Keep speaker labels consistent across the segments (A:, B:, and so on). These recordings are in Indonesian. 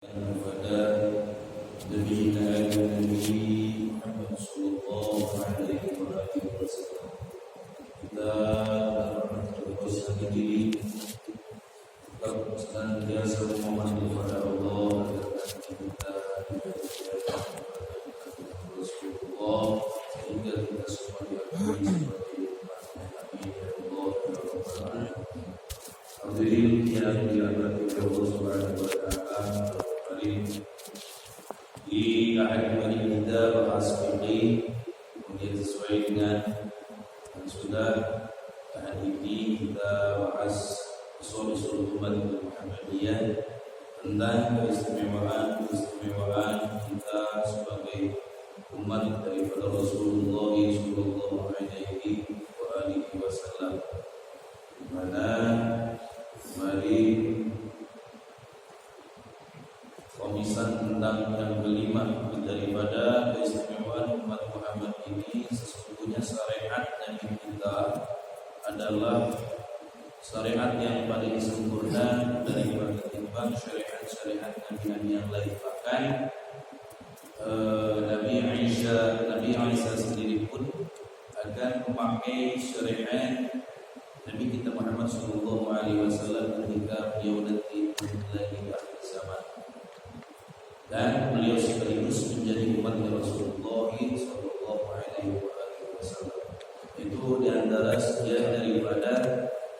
A: kepada Nabi Muhammad sallallahu alaihi wasallam. Kita terus diri tetap senantiasa memohon kepada Allah agar kita diberikan Rasulullah sehingga kita semua diakui sebagai Nabi Allah. Hadirin yang dirahmati Allah Subhanahu wa taala, di akhir hari kita bahas fikih kemudian sesuai dengan yang sudah hari ini kita bahas usul-usul umat Muhammadiyah tentang keistimewaan kita sebagai umat daripada Rasulullah sallallahu alaihi wasallam. Di mana mari komisan tentang yang kelima daripada keistimewaan umat Muhammad ini, sesungguhnya syariat Nabi kita adalah syariat yang paling sempurna daripada timbang syariat-syariat Nabi yang lain. Bahkan Nabi Isa sendiri pun akan memakai syariat Nabi kita Muhammad sallallahu alaihi wasallam ketika beliau nanti lagi akhir zaman. Dan beliau sekaligus menjadi umat Rasulullah sallallahu alaihi wasallam. Itu diantara sekian daripada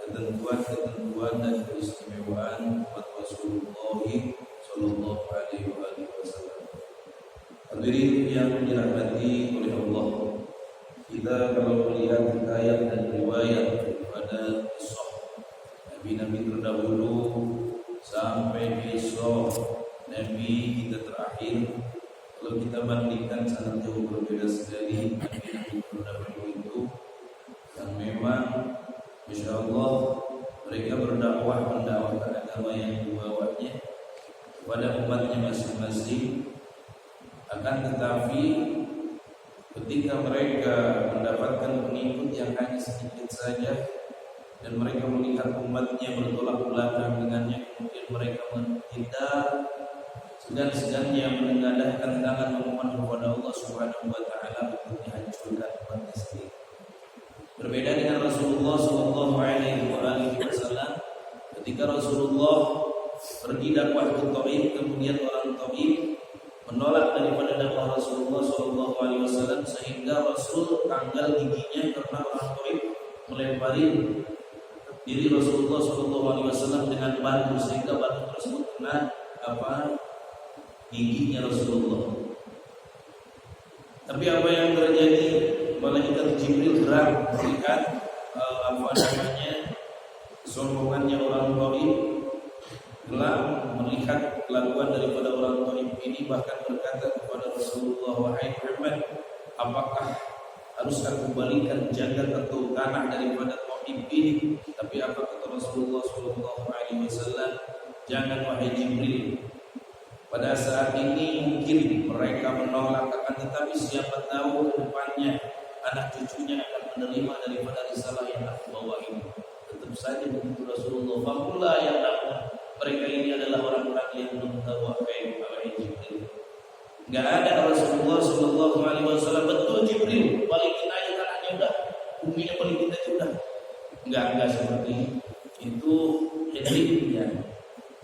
A: ketentuan dan keistimewaan umat Rasulullah sallallahu alaihi wasallam. Hadirin yang dirahmati oleh Allah, kita kalau melihat hikayat dan riwayat daripada kisah Nabi-Nabi terdahulu sampai kisah Nabi kita terakhir, kalau kita bandingkan sangat jauh berbeda sekali Nabi-Nabi terdahulu itu, yang memang Masya Allah mereka mendakwakan agama yang dibawanya kepada umatnya masing-masing. Akan tetapi ketika mereka mendapatkan pengikut yang hanya sedikit saja dan mereka melihat umatnya bertolak belakang dengannya, kemudian mereka menghindar segan-segannya menengadahkan tangan memohon kepada Allah Subhanahu wa taala untuk dihancurkan umatnya sendiri. Berbeda dengan Rasulullah sallallahu alaihi wasallam, ketika Rasulullah pergi dakwah ke Taif, kemudian orang Taif menolak daripada dakwah Rasulullah sallallahu alaihi wasallam sehingga Rasul tanggal giginya karena orang Taif melempari diri Rasulullah sallallahu alaihi wasallam dengan batu sehingga batu tersebut kena giginya Rasulullah. Tapi apa yang terjadi? Malaikat Jibril gerak melihat kesombongannya orang Taif, gelap melihat kelakuan daripada orang Taif ini, bahkan berkata kepada Rasulullah, wahai Muhammad, apakah harus aku balikan jagat atau tanah daripada Taif ini? Tapi apa kata Rasulullah sallallahu alaihi wasallam? Jangan wahai Jibril. Pada saat ini mungkin mereka menolak, akan tetapi siapa tahu ke depannya anak cucunya akan menerima daripada risalah yang aku bawa ini. Tetap saja begitu Rasulullah. Fakullah yang takwa. Mereka ini adalah orang-orang yang belum tahu apa yang Jibril. Enggak ada Rasulullah sallallahu alaihi wasallam, betul Jibril, balikin aja tanahnya udah, buminya balikin aja udah. Enggak seperti itu. Hidupnya,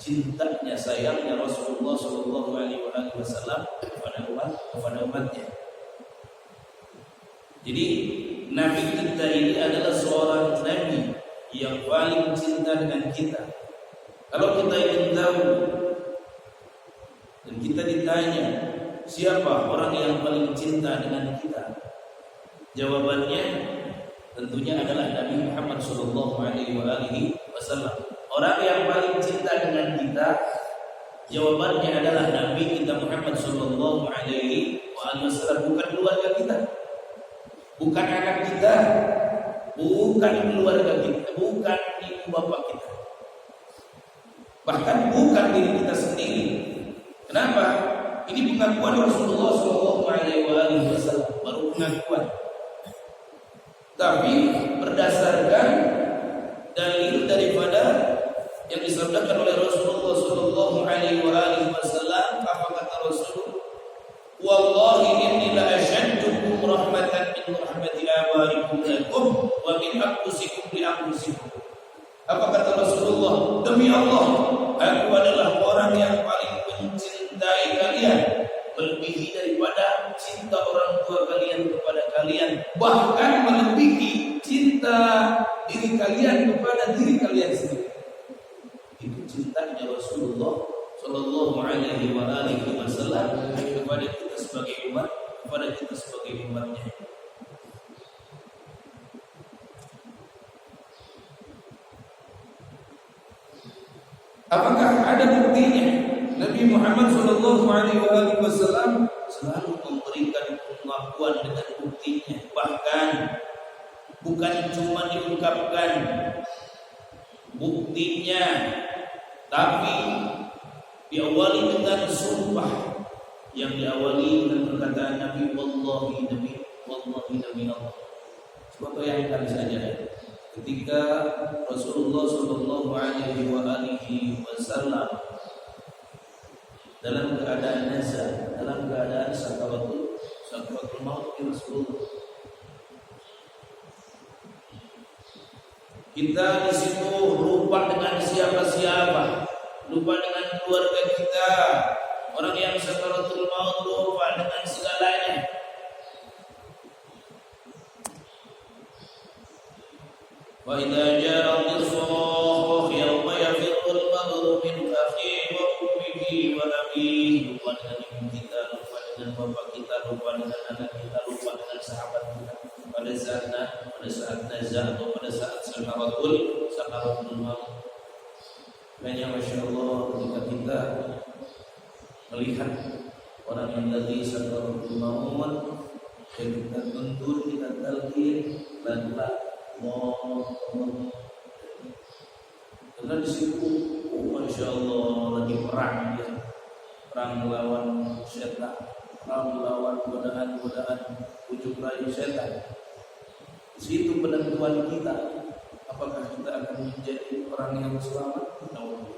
A: cintanya, sayangnya Rasulullah sallallahu alaihi wasallam kepada umatnya. Jadi Nabi kita ini adalah seorang Nabi yang paling cinta dengan kita. Kalau kita ingin tahu dan kita ditanya siapa orang yang paling cinta dengan kita, jawabannya tentunya adalah Nabi Muhammad sallallahu alaihi wasallam. Orang yang paling cinta dengan kita, jawabannya adalah Nabi kita Muhammad sallallahu alaihi wasallam, bukan keluarga kita, bukan anak kita, bukan keluarga kita, bukan ibu bapak kita, bahkan bukan diri kita sendiri. Kenapa? Ini pengakuan Rasulullah sallallahu alaihi wasallam, baru pengakuan. Tapi berdasarkan dalil daripada yang disabdakan oleh Rasulullah sallallahu alaihi wasallam wallahi inni la ashaddukum rahmatan min rahmati abaikum lakum wa min anfusikum li anfusikum. Apa kata Rasulullah? Demi Allah, aku adalah orang yang paling mencintai kalian melebihi daripada cinta orang tua kalian kepada kalian, bahkan melebihi cinta diri kalian kepada diri kalian sendiri. Itu cintanya Rasulullah Sallallahu Alaihi Wasallam kepada kita sebagai umat, kepada kita sebagai umatnya. Apakah ada buktinya? Nabi Muhammad Sallallahu Alaihi Wasallam selalu memberikan pengakuan dengan buktinya. Bahkan bukan cuma diungkapkan buktinya, tapi diawali dengan sumpah yang diawali dengan perkataan Nabi wallahi Nabi Allah. Coba bayangkan saja ketika Rasulullah Sallallahu Alaihi Wasallam dalam keadaan nazar, dalam keadaan sakaratul maut Rasulullah. Kita di situ lupa dengan siapa-siapa, lupa dengan keluarga kita, orang yang sakaratul maut, lupa dengan segalanya. Wa idza ja'a as-sakh yawma yafirru al-mar'u min akhihi wa ummihi wa abihi, lupa dengan kita, lupa dengan bapak kita, lupa dengan anak kita, lupa dengan sahabat kita. Pada saat nazar atau pada saat sakaratul maut. Hanya Masya Allah ketika kita melihat orang yang tadi sakaratul maut, kita tuntut, kita talqin, lantak karena di situ, Masya Allah lagi perang dia, perang melawan setan, perang melawan godaan-godaan pucuk rayu setan. Di situ penentuan kita, apakah kita akan menjadi orang yang selamat atau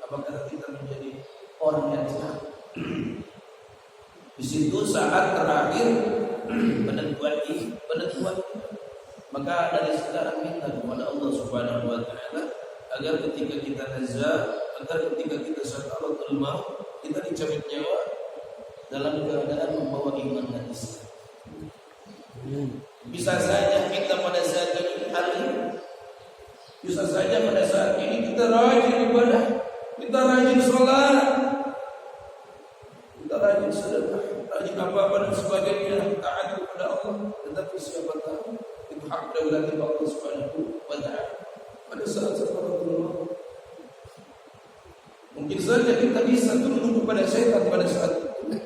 A: apakah kita menjadi orang yang selamat. Di situ saat terakhir penentuan. Maka dari sekarang minta kepada Allah Subhanahu wa taala agar ketika kita nazar, agar ketika kita sakaratul maut, kita dicabut nyawa dalam keadaan membawa iman dan Islam. Bisa saja kita pada saat ini bisa saja pada saat ini kita rajin ibadah, kita rajin sholat, kita rajin sedekah, rajin apa-apa dan sebagainya, taat kepada Allah. Tetapi siapa tahu itu hak daulat Allah Subhanahu wa taala pada saat sakaratul maut. Mungkin saja kita bisa tunduk kepada setan pada saat itu.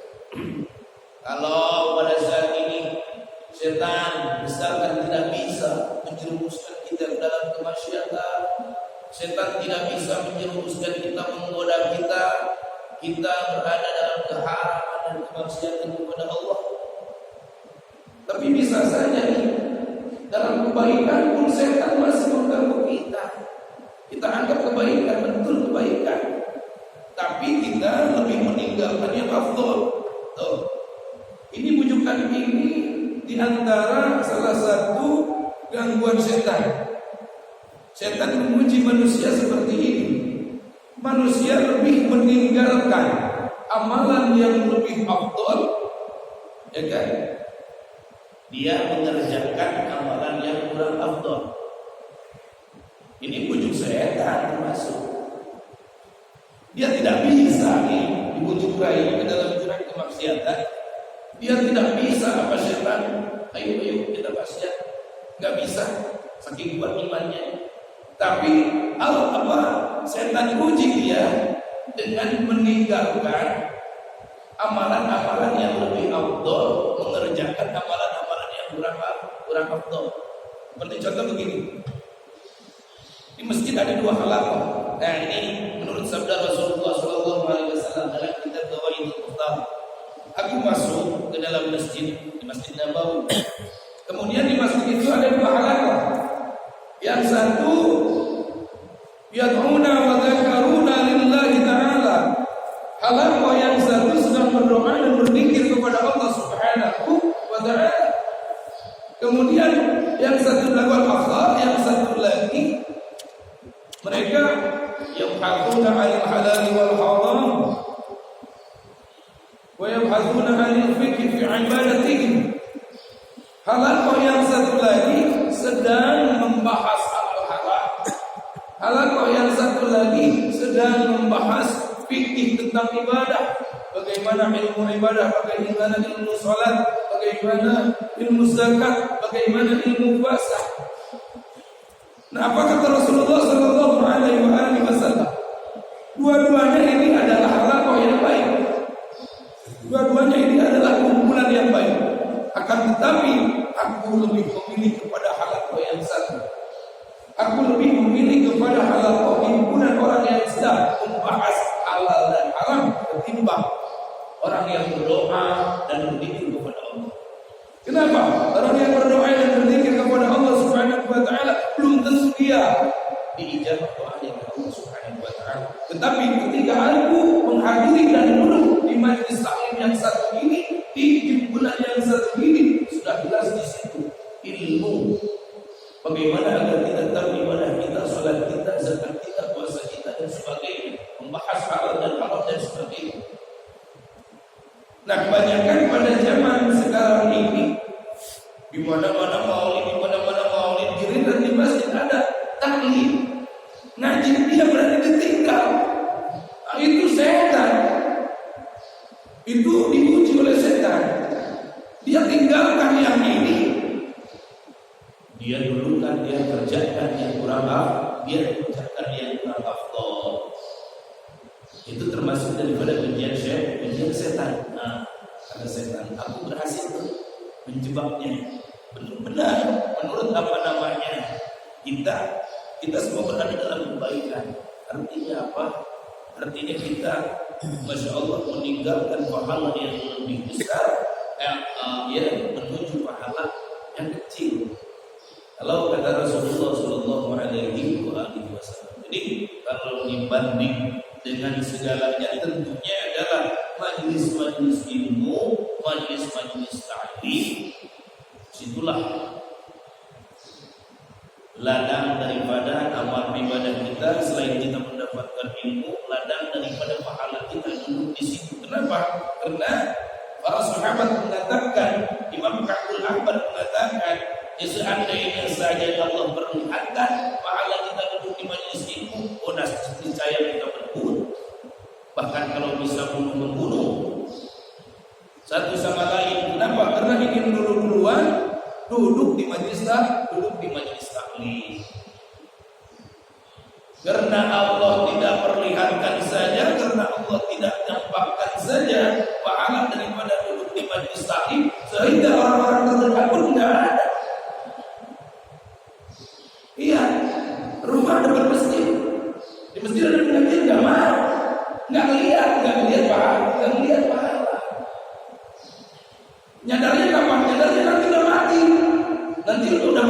A: Kalau pada saat ini setan misalkan tidak bisa menjerumuskan kita ke dalam kemaksiatan, setan tidak bisa menjerumuskan kita, menggoda kita berada dalam keharaman dan kemaksiatan kepada Allah. Tapi bisa saja dalam kebaikan pun setan masih mengganggu kita. Kita anggap kebaikan, betul kebaikan, tapi kita lebih meninggalkan yang afdol. Ini bujukan ini di antara salah satu gangguan setan. Setan menguji manusia seperti ini. Manusia lebih meninggalkan amalan yang lebih afdol, ya kan? Dia mengerjakan amalan yang kurang afdol. Ini bujuk setan termasuk. Dia tidak bisa dibujuk rai ke dalam jurang kemaksiatan. Dia tidak bisa apa setan, ayo kita maksiat, nggak bisa, saking kuat imannya. Tapi setan uji dia dengan meninggalkan amalan-amalan yang lebih afdol, mengerjakan amalan-amalan yang kurang afdol. Seperti contoh begini, di masjid ada 2 halaqah. Nah ini menurut sabda Rasulullah SAW dalam kitab Qawaidul Mukhtar. Aku masuk ke dalam masjid, di Masjid Nabawi. Kemudian di masjid itu ada 2 halaqah. Yang satu yad'una wa dzakaruna lillahi ta'ala. Halaqah yang satu sedang berdoa dan berzikir kepada Allah Subhanahu wa taala. Kemudian yang satu lagu al-akhar, yang satu lagi mereka yabhathuna 'anil halal wal haram wa yabhathuna 'anil fiqh fi ibadatihim. Halal yang satu lagi sedang membahas al-halal. Halal yang satu lagi sedang membahas fikih tentang ibadah. Bagaimana ilmu ibadah, bagaimana ilmu salat, bagaimana ilmu zakat, bagaimana ilmu puasa. Nah, apa kata Rasulullah sallallahu alaihi wasallam? Dua-duanya ini adalah halal yang baik. Dua-duanya ini adalah kumpulan yang baik. Akan tetapi aku lebih memilih kepada halal yang satu. Aku lebih memilih kepada halal himpunan orang yang sedang membahas halal dan haram ketimbang orang yang berdoa dan berzikir kepada Allah. Kenapa? Orang yang berdoa dan berzikir kepada Allah Subhanahu wa taala belum tentu dia diijabah doanya oleh Allah Subhanahu wa taala. Tetapi ketika aku menghadiri dan duduk di majelis taklim yang satu ini, di himpunan yang satu ini, sudah jelas di situ ilmu bagaimana agar kita tahu ibadah kita, salat kita, zakat kita, puasa kita dan sebagainya, membahas halal dan haram dan sebagainya. Nah, kebanyakan pada zaman sekarang ini di mana-mana maulid, giliran di masjid ada taklim, ngaji dia berani ditinggal. Nah, itu setan. Itu diuji oleh setan. Dia tinggalkan yang ini. Dia dulukan, dia kerjakan yang kurang dia kerjakan yang kurang afdal. Itu termasuk daripada ujian setan. Nah, kata setan, aku berhasil menjebaknya. Benar-benar menurut apa namanya? Kita semua berada dalam kebaikan. Artinya apa? Artinya kita, masya Allah, meninggalkan pahala yang lebih besar, menuju pahala yang kecil. Kalau kata Rasulullah Sallallahu Alaihi Wasallam, jadi kalau dibanding dengan segalanya tentunya adalah majlis-majlis ilmu, majlis-majlis ta'lim. Situlah ladang daripada amal ibadah kita. Selain kita mendapatkan ilmu, ladang daripada pahala kita duduk di situ. Kenapa? Karena para sahabat mengatakan, Imam Ka'bul Ahmad mengatakan, seandainya saja Allah perlihatkan pahala kita duduk di majelis ilmu, niscaya kita berbunuh. Bahkan kalau bisa membunuh satu sama lain. Kenapa? Karena ingin duluan duduk di majelis taklim. Karena Allah tidak perlihatkan saja, karena Allah tidak nampakkan saja pahala daripada duduk di majelis taklim, sehingga orang-orang terdekat pun tidak ada. Iya, rumah depan masjid. Di masjid ada pengajian enggak mau. Enggak lihat pahala. Nyadarnya kapan? Nyadarnya nanti udah mati. Nanti udah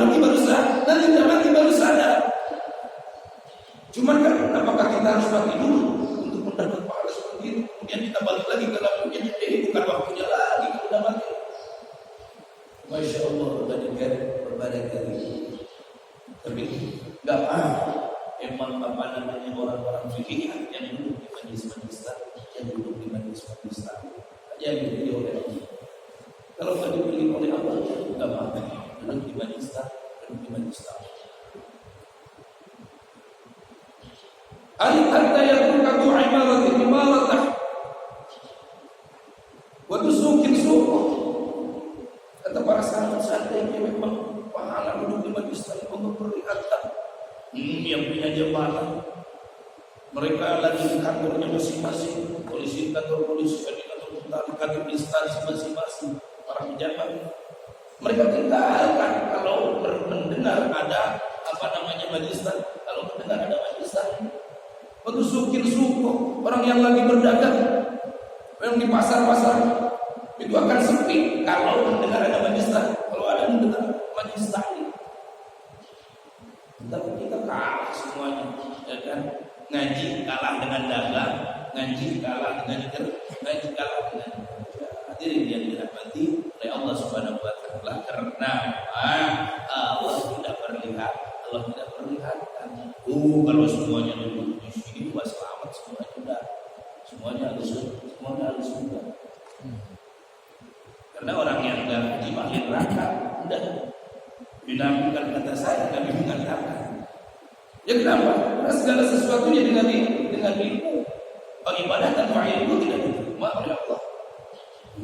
A: mati baru sadar. Cuman kan apakah kita harus mati dulu untuk mendapat pahala seperti itu? Kemudian kita balik lagi ke dalam dunia, bukan waktunya lagi kalau udah mati. Masya Allah, berbadan kali. Tapi nggak apa-apa. Emang apa namanya orang-orang fikih yang duduk di majelis-majelis taklim, yang dipilih oleh Allah. Kalau nggak dipilih oleh Allah, nggak apa-apa. Duduk di majelis taklim. Hatta yakunu imaratah wa tusukin suku. Kata para sahabat, seandainya memang pahala duduk di majelis taklim Allah perlihatkan. Yang punya jabatan, mereka lagi di kantornya masing-masing, polisi kantor polisi, kantor instansi masing-masing, para pejabat. Mereka tinggalkan kalau mendengar ada majelis taklim, kalau mendengar ada majelis taklim. Petusukin suku, orang yang lagi berdagang, yang di pasar-pasar itu akan sepi kalau mendengar ada majelis taklim, kalau ada mendengar majelis taklim. Tapi kita kalah semuanya, ya kan? Ngaji kalah dengan dagang, ngaji kalah dengan semuanya harus sunnah. Karena orang yang enggak dimahir neraka, enggak. Binafikan kata saya, kami mengatakan. Ya kenapa? Karena segala sesuatunya dengan ilmu. Ibadah tanpa ilmu tidak diterima oleh Allah.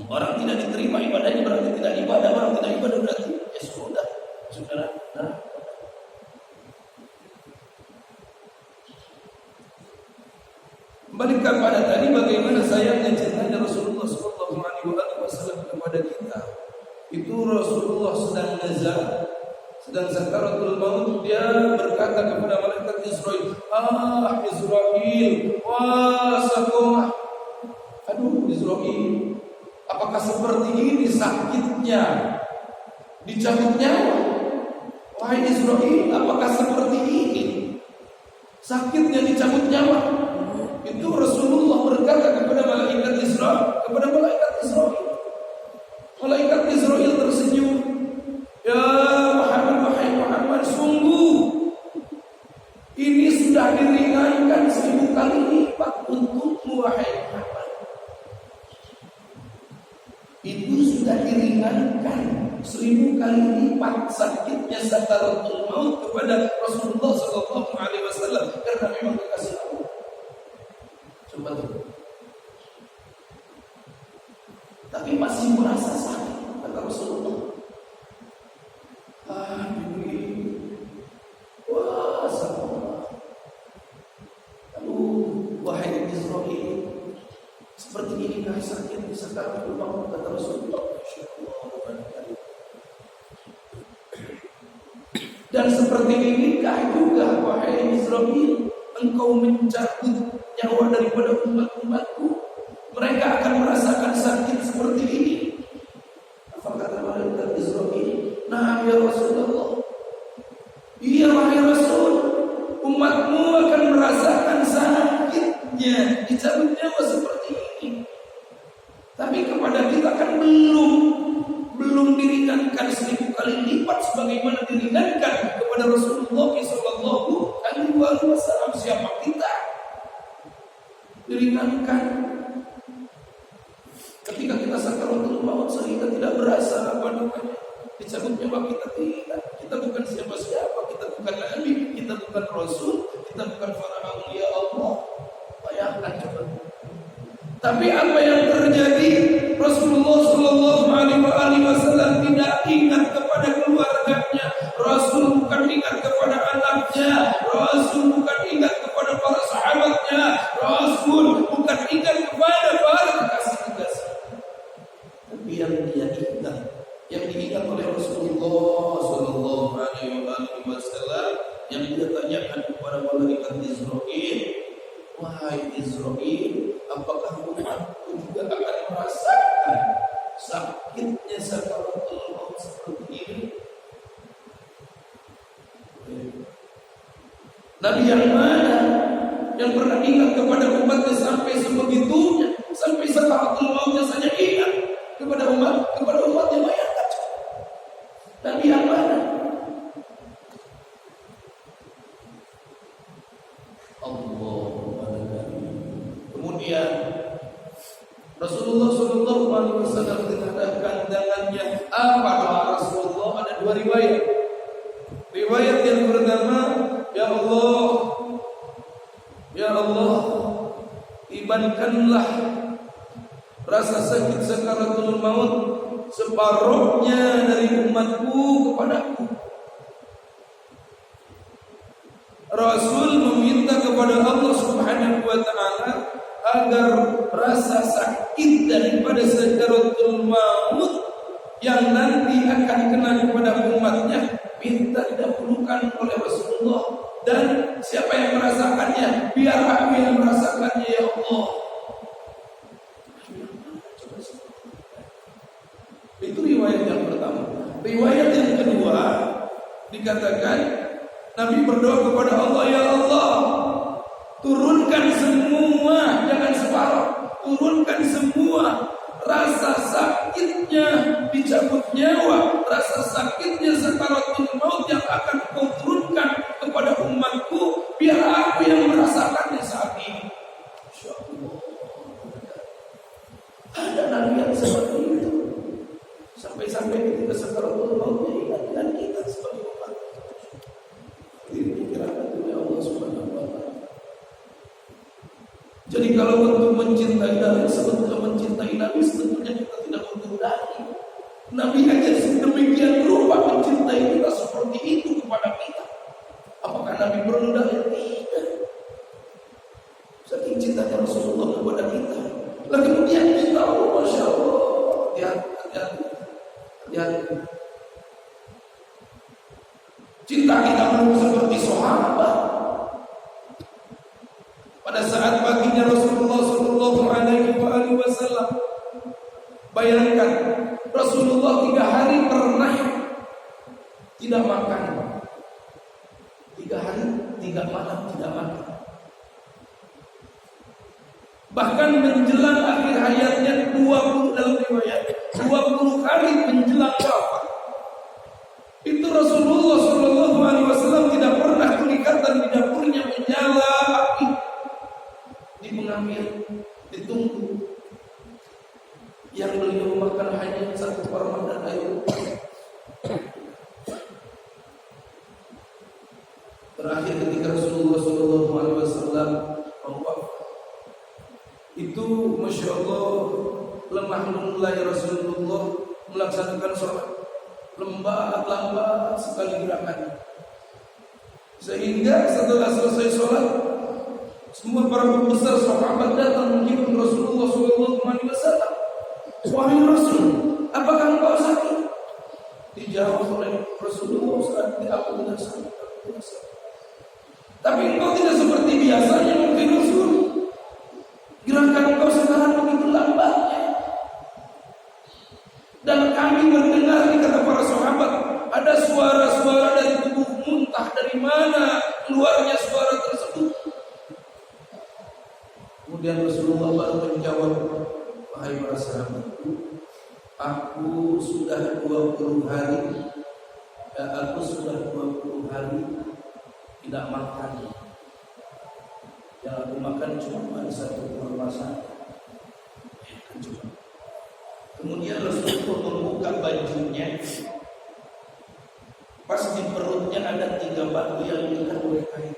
A: Orang tidak diterima ibadahnya berarti tidak ibadah. Orang tidak ibadah berarti ya sudah, saudara. Kembalikan pada tadi bagaimana sayangnya cintanya Rasulullah SAW kepada kita. Itu Rasulullah sedang nazar, sedang sakaratul maut, dia berkata kepada malaikat Israil, Israil, wah sakomah. Aduh Israil, apakah seperti ini sakitnya dicabut nyawa? Wahai Israil, apakah seperti ini sakitnya dicabut nyawa? Itu Rasulullah berkata kepada malaikat Israil, Malaikat Israil tersenyum. Ya Muhammad, wahai Muhammad, sungguh ini sudah diringankan 1000 kali lipat untukmu, wahai Muhammad. Itu sudah diringankan 1000 kali lipat sakitnya sakaratul maut kepada Rasulullah SAW karena memang dikasih Allah. Coba tuh. Tapi masih merasa sakit kata Rasulullah. Wah, sama. Aduh, wahai Israil, seperti inikah sakit di sakaratul maut kata Rasulullah. Dan seperti inikah juga wahai Israil, engkau mencabut nyawa daripada umat-umatku. Mereka akan merasakan sakit seperti ini. Apa kata malaikat Israil? Nah ya Rasulullah, iya wahai Rasul, umatmu akan merasakan sakitnya dicabut nyawa seperti ini. Tapi kepada kita kan belum diringankan 1000 kali lipat sebagaimana diringankan kepada Rasulullah SAW. Siapa kita? Diringankan ketika kita sakaratul maut sehingga tidak berasa dicabut nyawa kita. Tidak, kita bukan siapa-siapa, kita bukan nabi, kita bukan rasul, kita bukan para aulia Allah. Bayangkan coba. Tapi apa yang terjadi? Rasulullah SAW tidak ingat kepada keluarganya. Rasul bukan ingat kepada anaknya. Rasul bukan ingat kepada para sahabatnya. Rasul bukan ingat kepada para kekasih-kekasih. Tapi yang dia ingat, yang diingat oleh Rasulullah SAW, yang dia tanyakan kepada malaikat Israil, wahai Israil, apakah umatku juga akan merasakan sakitnya sakaratul maut seperti ini? Nabi yang mana yang pernah ingat kepada umatnya sampai sebegitunya, sampai sakaratul mautnya saja ingat kepada umatnya? Bayangkan. Nabi yang mana? Kemudian Rasulullah SAW mengadakan tangannya. Apa doa Rasulullah? Ada 2 riwayat. Riwayat yang pertama, Ya Allah, ibankanlah rasa sakit sakaratul maut separuhnya dari umatku kepadaku. Rasul meminta kepada Allah Subhanahu wa taala agar rasa sakit daripada sakaratul maut yang nanti akan kena kepada umatnya minta didahulukan oleh Rasulullah. Dan siapa yang merasakannya? Biar aku yang merasakannya, ya Allah. Itu riwayat yang pertama. Riwayat yang kedua dikatakan Nabi berdoa kepada Allah, ya Allah, turunkan semua, jangan separuh, turunkan semua rasa sakitnya dicabut nyawa, rasa sakitnya sakaratul maut yang akan kau turunkan kepada umatku, biar aku yang merasakannya saat ini. Insyaallah. Ada nabi yang seperti itu. Sampai-sampai ketika sakaratul maut ingatkan kita sebagai umat. Ini pikiran oleh Allah Subhanahu wa taala. Jadi kalau untuk mencintai Nabi, sebetulnya mencintai Nabi sebetulnya kita tidak butuh dalil. Nabi aja sedemikian rupa mencintai kita seperti itu kepada kita. Apakah Nabi perlu dalil? Tidak. Saking cintanya Rasulullah kepada kita. Lalu kemudian kita, Masya Allah, hati-hati. Cinta kita belum seperti sahabat. Pada saat baginda Rasulullah Sallallahu Alaihi Wasallam, bayangkan Rasulullah 3 hari pernah tidak makan, 3 hari 3 malam tidak makan. Bahkan menjelang akhir hayatnya 20 dalam riwayat 20 kali menjelang wafat. Itu Rasulullah Sallallahu Alaihi Wasallam tidak pernah kelihatan di dapurnya menyala api. Mengambil, ditunggu. Yang beliau makan hanya 1 permen air. Terakhir ketika Rasulullah Sallallahu Alaihi Wasallam wafat, itu Masya Allah lemah lembut Rasulullah melaksanakan sholat, lambat sekali gerakannya, sehingga setelah selesai sholat semua para pembesar sahabat datang menghibur Rasulullah Sallallahu Alaihi Wasallam. Wahai Rasul, apakah engkau sakit? Dijawab oleh Rasulullah, aku tidak sakit. Tapi engkau tidak seperti biasanya mungkin Rasul. Gerakan engkau sekarang begitu lambatnya. Dan kami mendengar, kata para sahabat, ada suara-suara dari tubuh muntah. Dari mana keluarnya suara tersebut? Kemudian Rasulullah baru menjawab, wahai para sahabatku, aku sudah 20 hari tidak makan. Yang aku makan cuma 1 kurma saja. Kemudian Rasulullah membuka bajunya. Pas di perutnya ada 3 batu yang diikat oleh kain.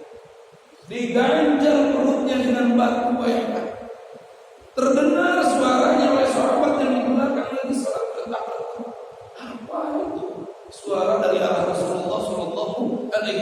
A: Diganjal perutnya dengan batu, bayangkan. Terdengar suaranya oleh sahabat yang digunakan lagi salat bertakbir. Apa itu? Suara dari arah Rasulullah Sallallahu Alaihi